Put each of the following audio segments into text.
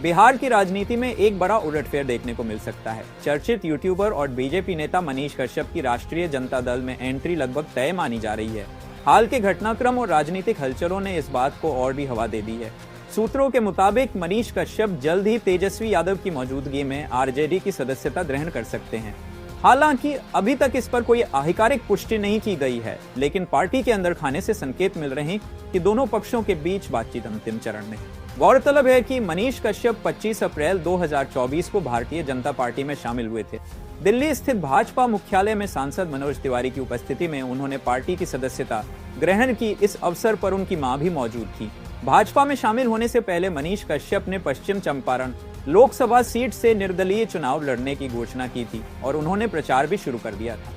बिहार की राजनीति में एक बड़ा उलटफेर देखने को मिल सकता है। चर्चित यूट्यूबर और बीजेपी नेता मनीष कश्यप की राष्ट्रीय जनता दल में एंट्री लगभग तय मानी जा रही है। हाल के घटनाक्रम और राजनीतिक हलचलों ने इस बात को और भी हवा दे दी है। सूत्रों के मुताबिक मनीष कश्यप जल्द ही तेजस्वी यादव की मौजूदगी में आरजेडी की सदस्यता ग्रहण कर सकते हैं। हालांकि अभी तक इस पर कोई आधिकारिक पुष्टि नहीं की गई है, लेकिन पार्टी के अंदर खाने से संकेत मिल रहे हैं कि दोनों पक्षों के बीच बातचीत अंतिम चरण में है। गौरतलब है कि मनीष कश्यप 25 अप्रैल 2024 को भारतीय जनता पार्टी में शामिल हुए थे। दिल्ली स्थित भाजपा मुख्यालय में सांसद मनोज तिवारी की उपस्थिति में उन्होंने पार्टी की सदस्यता ग्रहण की। इस अवसर पर उनकी मां भी मौजूद थी। भाजपा में शामिल होने से पहले मनीष कश्यप ने पश्चिम चंपारण लोकसभा सीट से निर्दलीय चुनाव लड़ने की घोषणा की थी और उन्होंने प्रचार भी शुरू कर दिया था।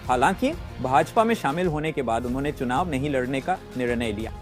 हालांकि भाजपा में शामिल होने के बाद उन्होंने चुनाव नहीं लड़ने का निर्णय लिया।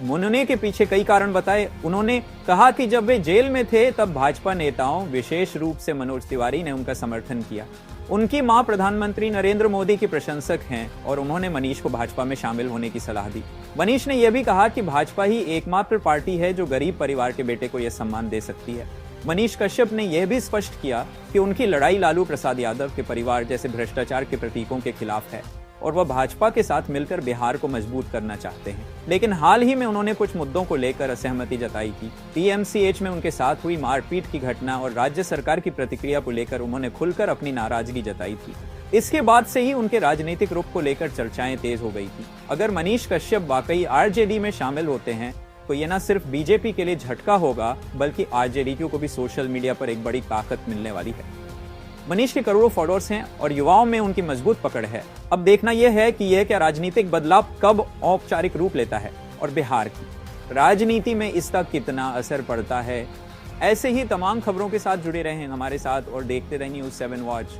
उन्होंने के पीछे कई कारण बताए। उन्होंने कहा कि जब वे जेल में थे तब भाजपा नेताओं, विशेष रूप से मनोज तिवारी ने उनका समर्थन किया। उनकी मां प्रधानमंत्री नरेंद्र मोदी की प्रशंसक हैं और उन्होंने मनीष को भाजपा में शामिल होने की सलाह दी। मनीष ने यह भी कहा कि भाजपा ही एकमात्र पार्टी है जो गरीब परिवार के बेटे को यह सम्मान दे सकती है। मनीष कश्यप ने यह भी स्पष्ट किया कि उनकी लड़ाई लालू प्रसाद यादव के परिवार जैसे भ्रष्टाचार के प्रतीकों के खिलाफ है और वह भाजपा के साथ मिलकर बिहार को मजबूत करना चाहते हैं। लेकिन हाल ही में उन्होंने कुछ मुद्दों को लेकर असहमति जताई थी। टीएमसीएच में उनके साथ हुई मारपीट की घटना और राज्य सरकार की प्रतिक्रिया को लेकर उन्होंने खुलकर अपनी नाराजगी जताई थी। इसके बाद से ही उनके राजनीतिक रुख को लेकर चर्चाएं तेज हो गई थी। अगर मनीष कश्यप वाकई आरजेडी में शामिल होते हैं तो यह न सिर्फ बीजेपी के लिए झटका होगा, बल्कि आरजेडीयू को भी सोशल मीडिया पर एक बड़ी ताकत मिलने वाली है। मनीष के करोड़ों फॉलोअर्स हैं और युवाओं में उनकी मजबूत पकड़ है। अब देखना यह है कि यह क्या राजनीतिक बदलाव कब औपचारिक रूप लेता है और बिहार की राजनीति में इसका कितना असर पड़ता है। ऐसे ही तमाम खबरों के साथ जुड़े रहें हमारे साथ और देखते रहें News 7 वॉच।